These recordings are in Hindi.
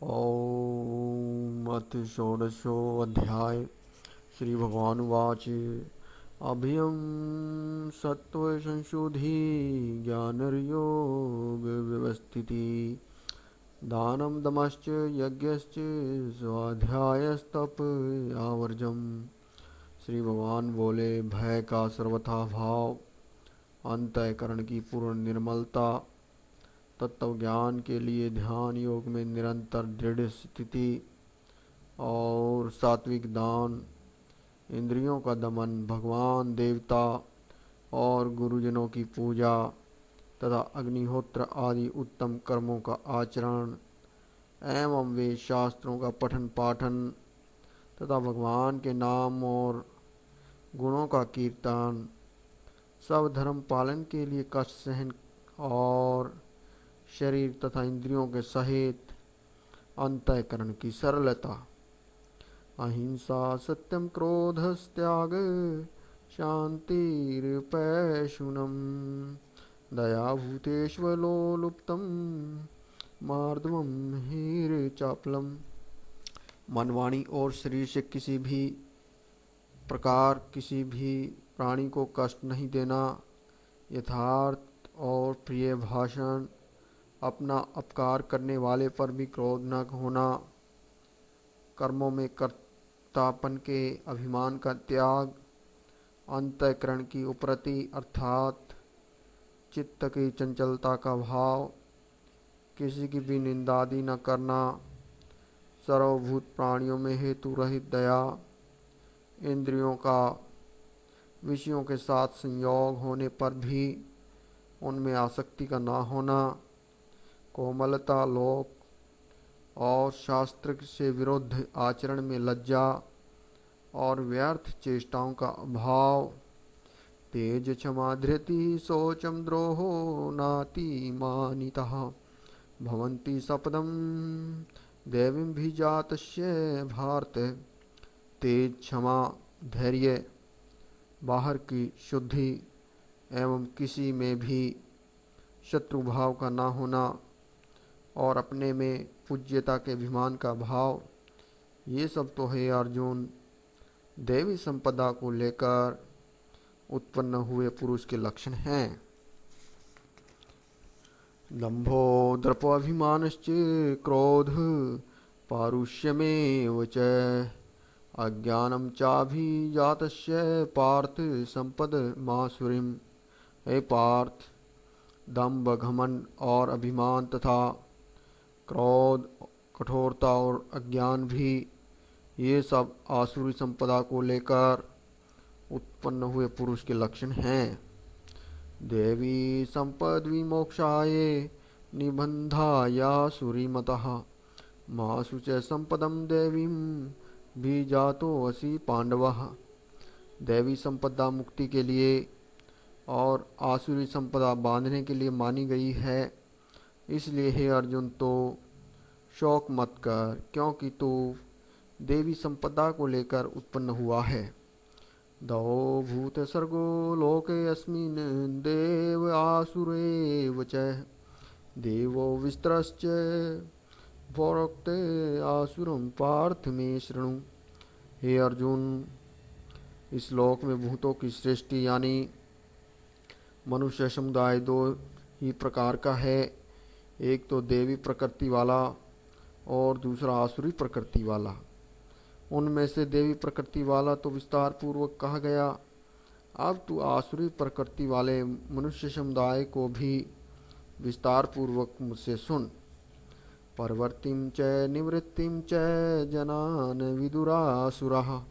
ॐ अथ षोडशोऽध्याय श्रीभगवानुवाच अभयं सत्त्वसंशुद्धि ज्ञानर्योगव्यवस्थितिः दानं दमश्च यज्ञश्च स्वाध्यायस्तप आवर्जम। श्री भगवान बोले, भय का सर्वथा भाव, अंतःकरण की पूर्ण निर्मलता, तत्व ज्ञान के लिए ध्यान योग में निरंतर दृढ़ स्थिति और सात्विक दान, इंद्रियों का दमन, भगवान देवता और गुरुजनों की पूजा तथा अग्निहोत्र आदि उत्तम कर्मों का आचरण एवं वे शास्त्रों का पठन पाठन तथा भगवान के नाम और गुणों का कीर्तन, सब धर्म पालन के लिए कष्ट सहन और शरीर तथा इंद्रियों के सहित अंतःकरण की सरलता, अहिंसा सत्यम क्रोधस्त्याग शांतिर्पैशुनम दया भूतेष्वलोलुप्तम मार्दवम हीरचापलम। मनवाणी और शरीर से किसी भी प्रकार किसी भी प्राणी को कष्ट नहीं देना, यथार्थ और प्रिय भाषण, अपना अपकार करने वाले पर भी क्रोध न होना, कर्मों में कर्तापन के अभिमान का त्याग, अंतःकरण की उपरति अर्थात चित्त की चंचलता का भाव, किसी की भी निंदादि न करना, सर्वभूत प्राणियों में हेतु रहित दया, इंद्रियों का विषयों के साथ संयोग होने पर भी उनमें आसक्ति का ना होना, कोमलता, लोक और शास्त्र से विरुद्ध आचरण में लज्जा और व्यर्थ चेष्टाओं का अभाव, तेज क्षमा धृति शोचम द्रोहो नाति मानितः भवन्ति सपदम देवीं भी जातस्य भारत। तेज, क्षमा, धैर्य, बाहर की शुद्धि एवं किसी में भी शत्रु भाव का ना होना और अपने में पूज्यता के अभिमान का भाव, ये सब तो है अर्जुन देवी संपदा को लेकर उत्पन्न हुए पुरुष के लक्षण हैं। दंभो दर्पोऽभिमानश्च क्रोध पारुष्यमेव च अज्ञानं चाभिजातस्य पार्थ संपदमासुरीम्। हे पार्थ, दंभ, घमंड और अभिमान तथा क्रोध, कठोरता और अज्ञान भी, ये सब आसुरी संपदा को लेकर उत्पन्न हुए पुरुष के लक्षण हैं। देवी संपद विमोक्षाय निबंधायासुरीमतः मासु च संपदम देवीं भी जातो असि पांडवः। देवी संपदा मुक्ति के लिए और आसुरी संपदा बांधने के लिए मानी गई है, इसलिए हे अर्जुन तो शोक मत कर, क्योंकि तू देवी संपदा को लेकर उत्पन्न हुआ है। दौ भूत सर्गो लोके अस्मिन् देव आसुरेव च देवो विस्तरश्च परोक्ते आसुरं पार्थ मे शृणु। हे अर्जुन, इस लोक में भूतों की सृष्टि यानी मनुष्य समुदाय दो ही प्रकार का है, एक तो देवी प्रकृति वाला और दूसरा आसुरी प्रकृति वाला। उनमें से देवी प्रकृति वाला तो विस्तार पूर्वक कहा गया, अब तू आसुरी प्रकृति वाले मनुष्य समुदाय को भी विस्तार पूर्वक मुझसे सुन। परवर्तिं च निवृत्तिं च जनान विदुरासुरः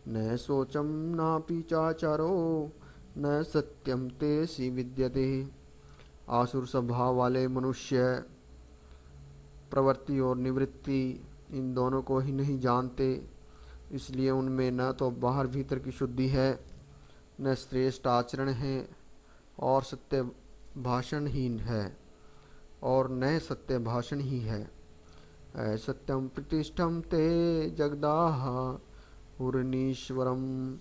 न शोचं नापि चाचारो न सत्यम तेसि विद्यते। आसुर स्वभाव वाले मनुष्य प्रवृत्ति और निवृत्ति इन दोनों को ही नहीं जानते, इसलिए उनमें न तो बाहर भीतर की शुद्धि है, न श्रेष्ठ आचरण है और सत्य भाषणहीन है और न सत्य भाषण ही है। असत्यम प्रतिष्ठम ते जगदाह पुरनीश्वरम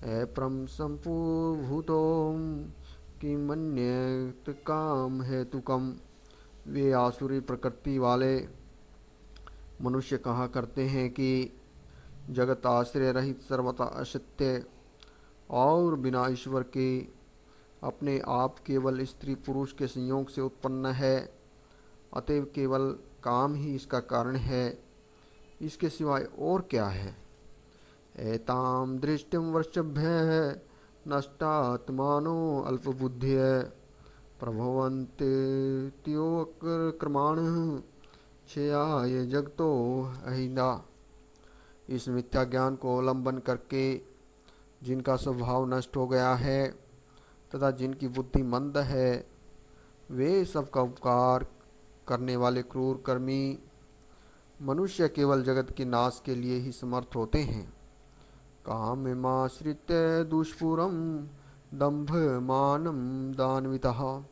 अपरम संपूभूतोम किमन्यत् काम हेतुकम। वे आसुरी प्रकृति वाले मनुष्य कहा करते हैं कि जगत आश्रय रहित सर्वथा असत्य और बिना ईश्वर के अपने आप केवल स्त्री पुरुष के संयोग से उत्पन्न है, अतएव केवल काम ही इसका कारण है, इसके सिवाय और क्या है। एताम दृष्टिम वर्षभ्य नष्टात्मानो अल्पबुद्धिय प्रभवन्त्योक्रमाण क्षयाय जगतो अहिंदा। इस मिथ्या ज्ञान को अवलंबन करके जिनका स्वभाव नष्ट हो गया है तथा जिनकी बुद्धि मंद है, वे सबका उपकार करने वाले क्रूर कर्मी मनुष्य केवल जगत के नाश के लिए ही समर्थ होते हैं। काममाश्रित्य दुष्पूरं दम्भमानं दान्वितः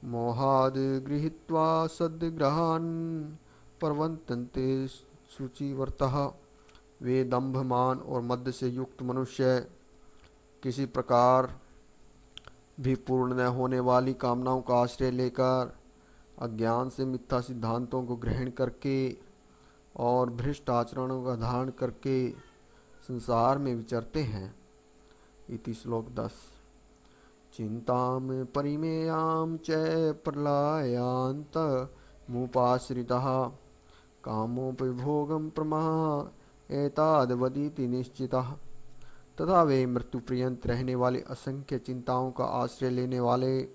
मोहाद् गृहीत्वा सद्ग्रहान् प्रवर्तन्ते शुचिव्रतः। वे दंभ मान और मद से युक्त मनुष्य किसी प्रकार भी पूर्ण न होने वाली कामनाओं का आश्रय लेकर अज्ञान से मिथ्या सिद्धांतों को ग्रहण करके और भ्रष्ट आचरणों का धारण करके संसार में विचरते हैं। इति श्लोक 10। चिंतां परिमेयां च प्रलयान्त मुपाश्रितः कामोपभोगं प्रमा एतादवदिति निश्चितः। तथा वे मृत्यु पर्यंत रहने वाले असंख्य चिंताओं का आश्रय लेने वाले,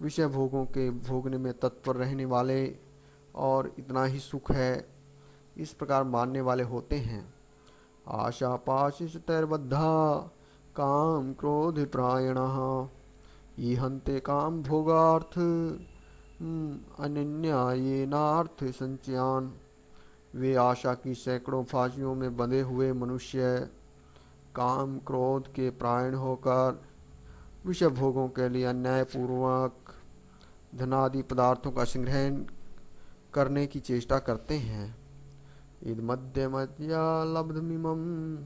विषय भोगों के भोगने में तत्पर रहने वाले और इतना ही सुख है इस प्रकार मानने वाले होते हैं। आशा पाशितैर्बद्धा काम क्रोध प्रायणः ईहन्ते काम भोगार्थ अनन्यायेनार्थ संचयान। वे आशा की सैकड़ों फांसियों में बंधे हुए मनुष्य काम क्रोध के प्रायण होकर विषय भोगों के लिए अन्यायपूर्वक धनादि पदार्थों का संग्रहण करने की चेष्टा करते हैं। इद मध्य मध्या लब्धमिमं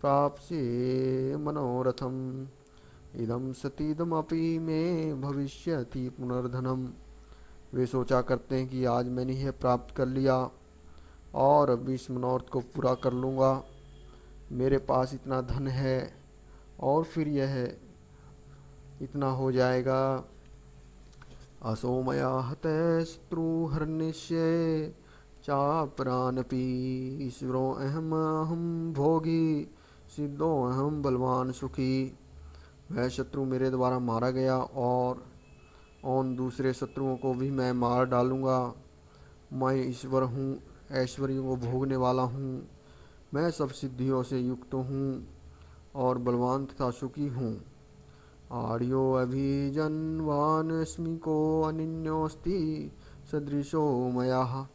प्राप्स्ये मनोरथम इदम सतीदमपि में भविष्यति पुनर्धनम। वे सोचा करते हैं कि आज मैंने यह प्राप्त कर लिया और अब इस मनोरथ को पूरा कर लूँगा, मेरे पास इतना धन है और फिर यह इतना हो जाएगा। असोमया हते शत्रुहर्निश्ये चापरानपि ईश्वरो अहम भोगी सिद्धो अहम बलवान सुखी। वह शत्रु मेरे द्वारा मारा गया और उन दूसरे शत्रुओं को भी मैं मार डालूँगा। मैं ईश्वर हूँ, ऐश्वर्यों को भोगने वाला हूँ, मैं सब सिद्धियों से युक्त हूँ और बलवान तथा सुखी हूँ। आर्यो अभिजन्वानस्मि को अनिन्योऽस्ति सदृशो मया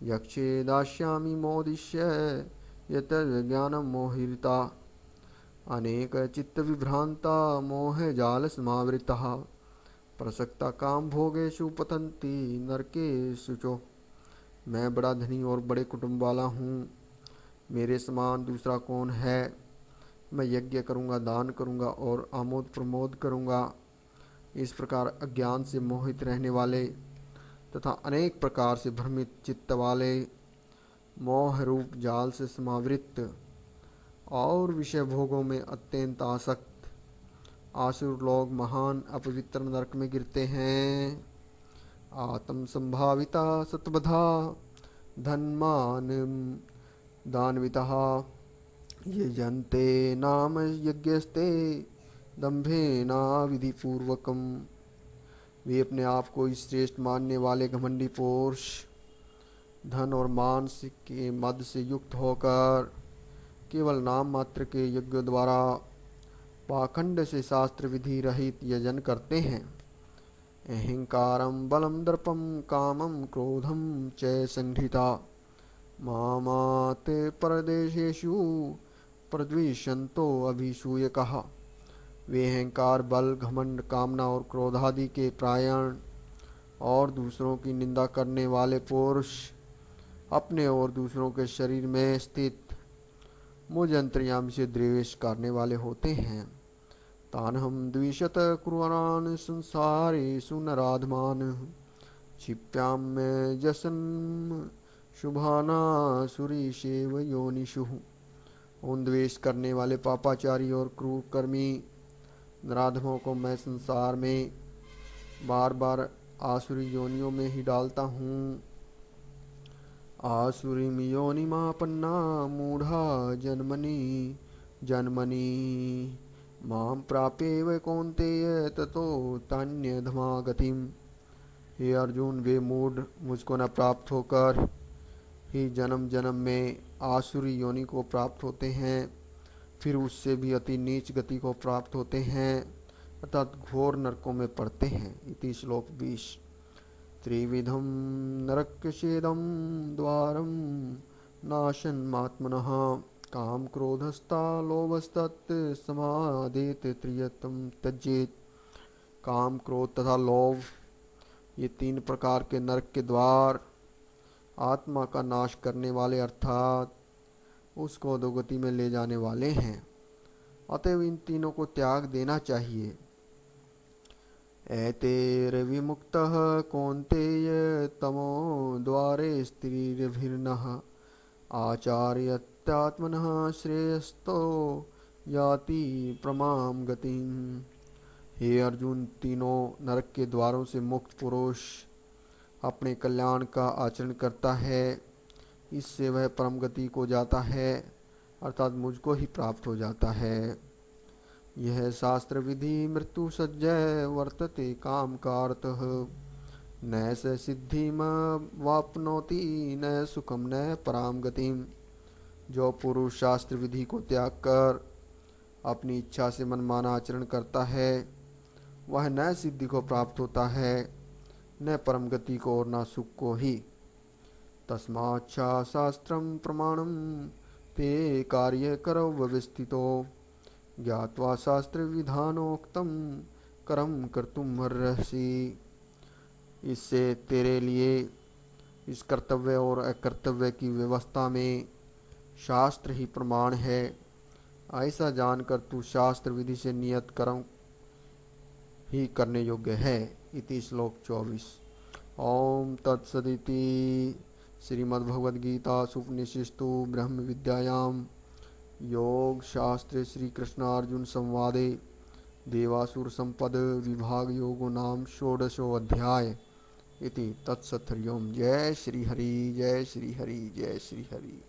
यक्षे दास्यामि मोदिष्य यतज्ञानं मोहिता अनेक चित्त विभ्रांता मोह जाल समावृतः प्रसक्ता काम भोगेषु पतन्ति नरकेषु च। मैं बड़ा धनी और बड़े कुटुंब वाला हूँ, मेरे समान दूसरा कौन है। मैं यज्ञ करूँगा, दान करूँगा और आमोद प्रमोद करूँगा। इस प्रकार अज्ञान से मोहित रहने वाले तथा अनेक प्रकार से भ्रमित चित्त वाले, मोह रूप जाल से समावृत और विषय भोगों में अत्यंत आसक्त आसुर लोग महान अपवित्र नरक में गिरते हैं। आत्म संभाविता सतबधा धनमान दानवितः ये जनते नाम यज्ञस्ते दंभेना विधिपूर्वकम। वे अपने आप को श्रेष्ठ मानने वाले घमंडी पुरुष धन और मान के मद से युक्त होकर केवल नाम मात्र के यज्ञ द्वारा पाखंड से शास्त्र विधि रहित यजन करते हैं। अहंकारं बलं दर्पं कामं क्रोधं च संघ्रिता मामात् परदेशेषु प्रद्विषन्तो अभिसूयकः। वे अहंकार, बल, घमंड, कामना और क्रोधादि के प्रायण और दूसरों की निंदा करने वाले पुरुष अपने और दूसरों के शरीर में स्थित मुझ अंतर्यामी से द्वेष करने वाले होते हैं। तानहं द्विषत कुर्वरान् संसारेषु नराधमान् क्षिप्यां जसन् शुभाना सुरीशेव योनिषु। उन द्वेष करने वाले पापाचारी और क्रूर कर्मी नराधमों को मैं संसार में बार बार आसुरी योनियों में ही डालता हूँ। आसुरीं योनिमापन्ना मूढ़ा जन्मनि जन्मनि मां प्राप्येव कौन्तेय ततो तान्यधमा गतिम। हे अर्जुन, वे मूढ़ मुझको न प्राप्त होकर ही जन्म जन्म में आसुरी योनि को प्राप्त होते हैं, फिर उससे भी अति नीच गति को प्राप्त होते हैं अर्थात घोर नरकों में पड़ते हैं। इति श्लोक 20। त्रिविधम नरकस्येदं द्वारं नाशनमात्मनः काम क्रोधस्ता लोभस्तत् समादेत त्रियतम त्यजेत। काम, क्रोध तथा लोभ, ये 3 प्रकार के नरक के द्वार आत्मा का नाश करने वाले अर्थात उसको अधोगति में ले जाने वाले हैं। अतएव इन तीनों को त्याग देना चाहिए। एतैर्विमुक्तः कौन्तेय तमो द्वारे स्त्रीभिर्नः आचार्यत्यात्मनः श्रेयस्तो याति प्रमां गतिम्। हे अर्जुन, तीनों नरक के द्वारों से मुक्त पुरुष अपने कल्याण का आचरण करता है, इससे वह परम गति को जाता है अर्थात मुझको ही प्राप्त हो जाता है। यह शास्त्र विधि मृत्यु सज्जय वर्तते काम कार्थः न स सिद्धिम वाप्नोति न सुखम न पराम गतिम। जो पुरुष शास्त्र विधि को त्याग कर अपनी इच्छा से मनमाना आचरण करता है, वह न सिद्धि को प्राप्त होता है, न परम गति को और न सुख को ही। तस्माच्छा शास्त्रम प्रमाणम ते कार्य करो व्यवस्थितो ज्ञात्वा शास्त्र विधानोक्तम कर्म कर्तुम अर्हसि। इससे तेरे लिए इस कर्तव्य और अकर्तव्य की व्यवस्था में शास्त्र ही प्रमाण है। ऐसा जानकर तू शास्त्र विधि से नियत कर्म ही करने योग्य है। इति श्लोक 24। ओम तत्सदिति श्रीमद्भगवद्गीतासु उपनिषत्सु ब्रह्म विद्यायां योग शास्त्रे श्री कृष्णार्जुन संवादे देवासुर संपद विभाग योगो नाम षोडशो अध्याय। इति तत्सत्। हरि ओम। जय श्री हरि, जय श्री हरि, जय श्री हरि।